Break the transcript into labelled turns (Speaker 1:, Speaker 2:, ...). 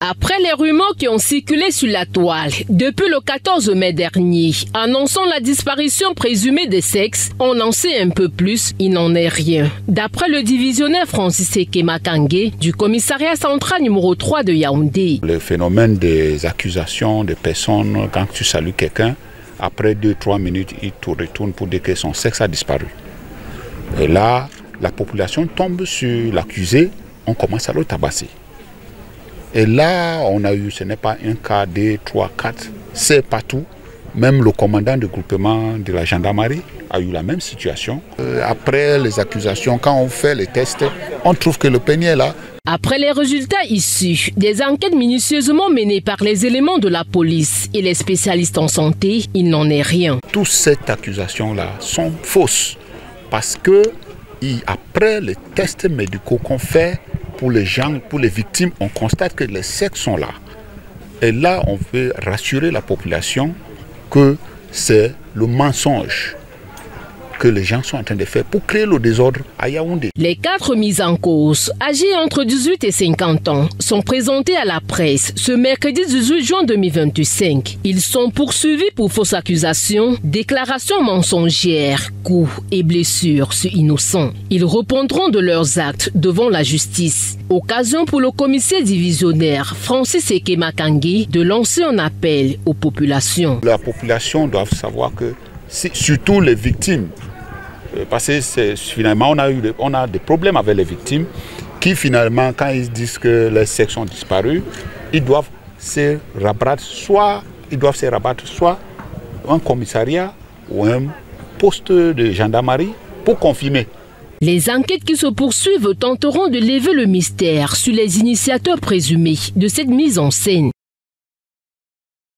Speaker 1: Après les rumeurs qui ont circulé sur la toile depuis le 14 mai dernier, annonçant la disparition présumée des sexes, on en sait un peu plus, il n'en est rien. D'après le divisionnaire Francis Sekema Kangé du commissariat central numéro 3 de Yaoundé.
Speaker 2: Le phénomène des accusations de personnes, quand tu salues quelqu'un, après 2-3 minutes, il te retourne pour dire que son sexe a disparu. Et là, la population tombe sur l'accusé, on commence à le tabasser. Et là, on a eu, ce n'est pas un cas, 2, 3, 4, c'est partout. Même le commandant du groupement de la gendarmerie a eu la même situation. Après les accusations, quand on fait les tests, on trouve que le pénis est là.
Speaker 1: Après les résultats issus des enquêtes minutieusement menées par les éléments de la police et les spécialistes en santé, il n'en est rien.
Speaker 2: Toutes ces accusations-là sont fausses parce que après les tests médicaux qu'on fait, pour les gens, pour les victimes, on constate que les sexes sont là. Et là, on veut rassurer la population que c'est le mensonge que les gens sont en train de faire pour créer le désordre à Yaoundé.
Speaker 1: Les 4 mises en cause, âgés entre 18 et 50 ans, sont présentés à la presse ce mercredi 18 juin 2025. Ils sont poursuivis pour fausses accusations, déclarations mensongères, coups et blessures sur innocents. Ils répondront de leurs actes devant la justice. Occasion pour le commissaire divisionnaire Francis Sekema Kangé de lancer un appel aux populations.
Speaker 2: La population doit savoir que, surtout les victimes, parce que finalement on a des problèmes avec les victimes qui finalement quand ils disent que les sexes ont disparu, ils doivent se rabattre soit un commissariat ou un poste de gendarmerie pour confirmer.
Speaker 1: Les enquêtes qui se poursuivent tenteront de lever le mystère sur les initiateurs présumés de cette mise en scène.